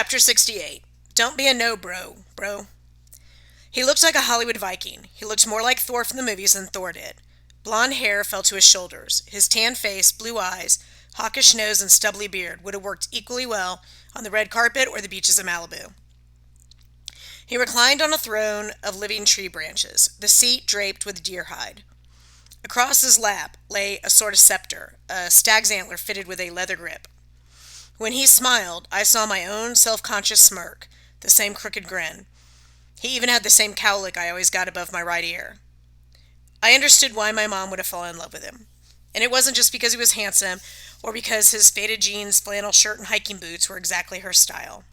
Chapter 68. Don't be a bro. He looked like a Hollywood Viking. He looked more like Thor from the movies than Thor did. Blonde hair fell to his shoulders. His tan face, blue eyes, hawkish nose, and stubbly beard would have worked equally well on the red carpet or the beaches of Malibu. He reclined on a throne of living tree branches, the seat draped with deer hide. Across his lap lay a sort of scepter, a stag's antler fitted with a leather grip. When he smiled, I saw my own self-conscious smirk, the same crooked grin. He even had the same cowlick I always got above my right ear. I understood why my mom would have fallen in love with him. And it wasn't just because he was handsome, or because his faded jeans, flannel shirt, and hiking boots were exactly her style.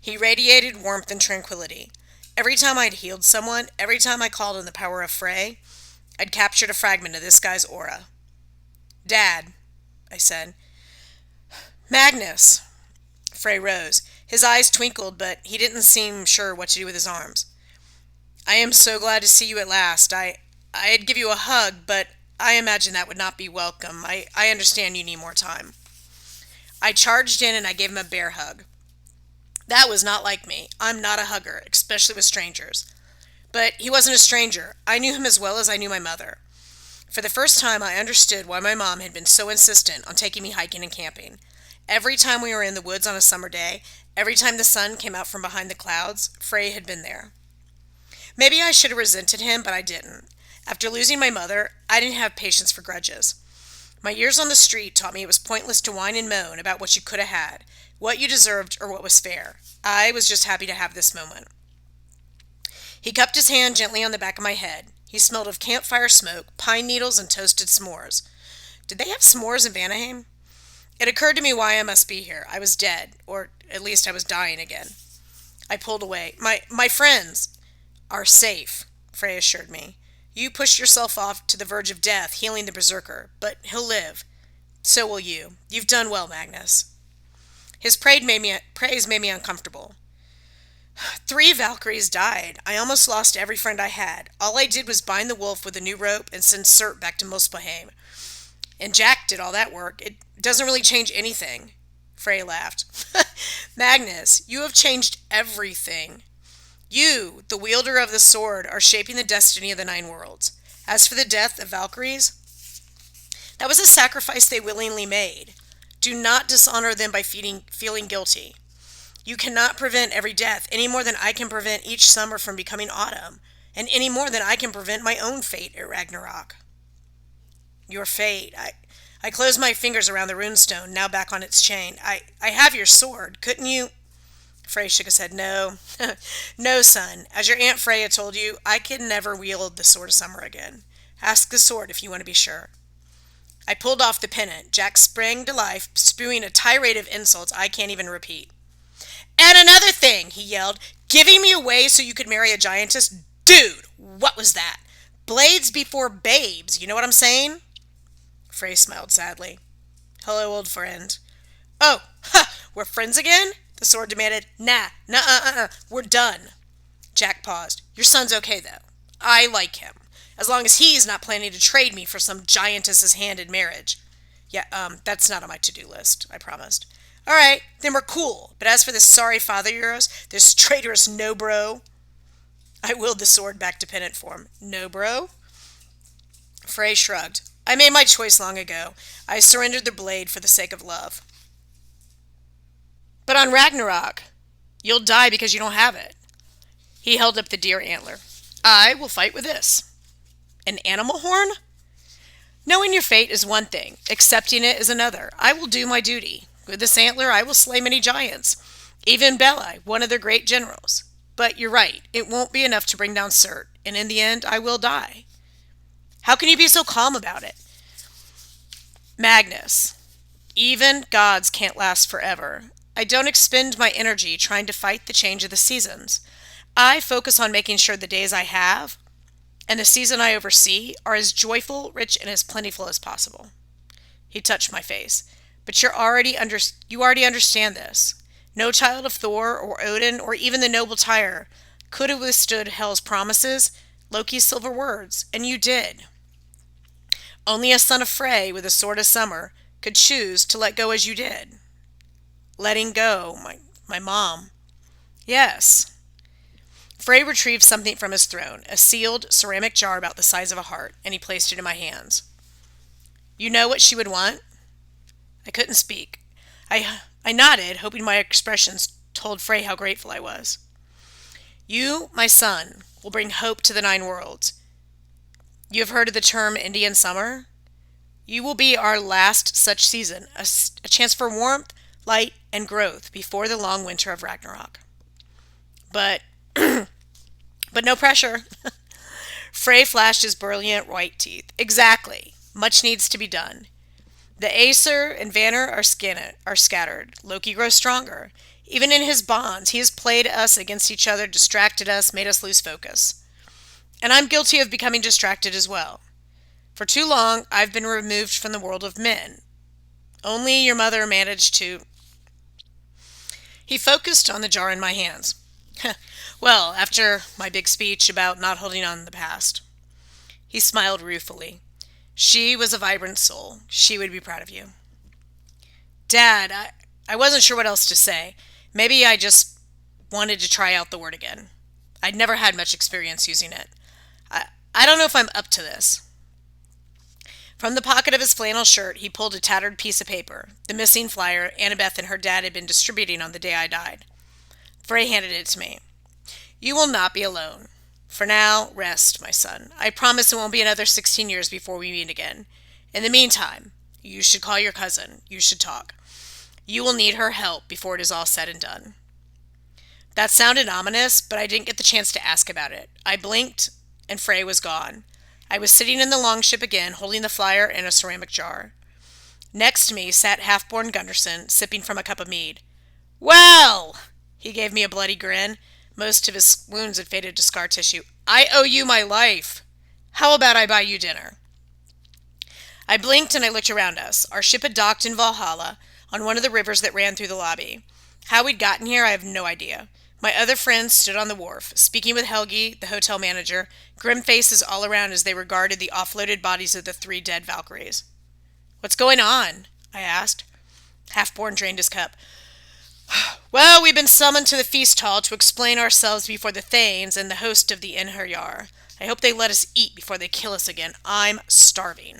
He radiated warmth and tranquility. Every time I'd healed someone, every time I called on the power of Frey, I'd captured a fragment of this guy's aura. "Dad," I said. "Magnus." Frey rose. His eyes twinkled, but he didn't seem sure what to do with his arms. "I am so glad to see you at last. I'd give you a hug, but I imagine that would not be welcome. I understand you need more time." I charged in and I gave him a bear hug. That was not like me. I'm not a hugger, especially with strangers. But he wasn't a stranger. I knew him as well as I knew my mother. For the first time, I understood why my mom had been so insistent on taking me hiking and camping. Every time we were in the woods on a summer day, every time the sun came out from behind the clouds, Frey had been there. Maybe I should have resented him, but I didn't. After losing my mother, I didn't have patience for grudges. My years on the street taught me it was pointless to whine and moan about what you could have had, what you deserved, or what was fair. I was just happy to have this moment. He cupped his hand gently on the back of my head. He smelled of campfire smoke, pine needles, and toasted s'mores. Did they have s'mores in Vanaheim? It occurred to me why I must be here. I was dead, or at least I was dying again. I pulled away. My friends are safe," Frey assured me. "You pushed yourself off to the verge of death, healing the berserker, but he'll live. So will you. You've done well, Magnus." His praise made me uncomfortable. 3 Valkyries died. I almost lost every friend I had. All I did was bind the wolf with a new rope and send Surt back to Muspelheim. And Jack did all that work. It doesn't really change anything. Frey laughed. "Magnus, you have changed everything. You, the wielder of the sword, are shaping the destiny of the 9 worlds. As for the death of Valkyries, that was a sacrifice they willingly made. Do not dishonor them by feeling guilty. You cannot prevent every death any more than I can prevent each summer from becoming autumn, and any more than I can prevent my own fate at Ragnarok." "Your fate." I closed my fingers around the runestone, now back on its chain. I have your sword. Couldn't you?" Frey shook his head. "No. No, son. As your Aunt Freya told you, I can never wield the Sword of Summer again. Ask the sword if you want to be sure." I pulled off the pennant. Jack sprang to life, spewing a tirade of insults I can't even repeat. "And another thing," he yelled, "giving me away so you could marry a giantess? Dude, what was that? Blades before babes, you know what I'm saying?" Frey smiled sadly. "Hello, old friend." "Oh, ha, we're friends again?" the sword demanded. Nah, we're done." Jack paused. "Your son's okay, though. I like him. As long as he's not planning to trade me for some giantess's hand in marriage." "Yeah, that's not on my to-do list," I promised. "All right, then we're cool. But as for this sorry father of yours, this traitorous no-bro..." I wheeled the sword back to pennant form. "No-bro?" Frey shrugged. "I made my choice long ago. I surrendered the blade for the sake of love." "But on Ragnarok, you'll die because you don't have it." He held up the deer antler. "I will fight with this." "An animal horn?" "Knowing your fate is one thing. Accepting it is another. I will do my duty. With this antler, I will slay many giants. Even Belai, one of their great generals. But you're right. It won't be enough to bring down Surt. And in the end, I will die." "How can you be so calm about it?" "Magnus, even gods can't last forever. I don't expend my energy trying to fight the change of the seasons. I focus on making sure the days I have and the season I oversee are as joyful, rich, and as plentiful as possible." He touched my face. "But you already understand this. No child of Thor or Odin or even the noble Tyr could have withstood Hel's promises, Loki's silver words, and you did. Only a son of Frey with a sword of summer could choose to let go as you did. Letting go, my My mom. Yes. Frey retrieved something from his throne, a sealed ceramic jar about the size of a heart, and he placed it in my hands. You know what she would want? I couldn't speak. I nodded, hoping my expressions told Frey how grateful I was. You, my son, will bring hope to the 9 worlds. You have heard of the term Indian summer? You will be our last such season, a chance for warmth, light, and growth before the long winter of Ragnarok. But no pressure. Frey flashed his brilliant white teeth. Exactly. Much needs to be done. The Aesir and Vanir are scattered. Loki grows stronger. Even in his bonds, he has played us against each other, distracted us, made us lose focus. And I'm guilty of becoming distracted as well. For too long, I've been removed from the world of men. Only your mother managed to... He focused on the jar in my hands. Well, after my big speech about not holding on to the past. He smiled ruefully. She was a vibrant soul. She would be proud of you. Dad, I wasn't sure what else to say. Maybe I just wanted to try out the word again. I'd never had much experience using it. I don't know if I'm up to this. From the pocket of his flannel shirt, he pulled a tattered piece of paper, the missing flyer Annabeth and her dad had been distributing on the day I died. Frey handed it to me. You will not be alone. For now, rest, my son. I promise it won't be another 16 years before we meet again. In the meantime, you should call your cousin. You should talk. You will need her help before it is all said and done. That sounded ominous, but I didn't get the chance to ask about it. I blinked, and Frey was gone. I was sitting in the longship again, holding the flyer in a ceramic jar. Next to me sat half-born Gunderson, sipping from a cup of mead. Well, he gave me a bloody grin. Most of his wounds had faded to scar tissue. I owe you my life. How about I buy you dinner? I blinked and I looked around us. Our ship had docked in Valhalla, on one of the rivers that ran through the lobby. How we'd gotten here, I have no idea. My other friends stood on the wharf, speaking with Helgi, the hotel manager, grim faces all around as they regarded the offloaded bodies of the 3 dead Valkyries. What's going on? I asked. Half-born drained his cup. Well, we've been summoned to the feast hall to explain ourselves before the Thanes and the host of the Einherjar. I hope they let us eat before they kill us again. I'm starving.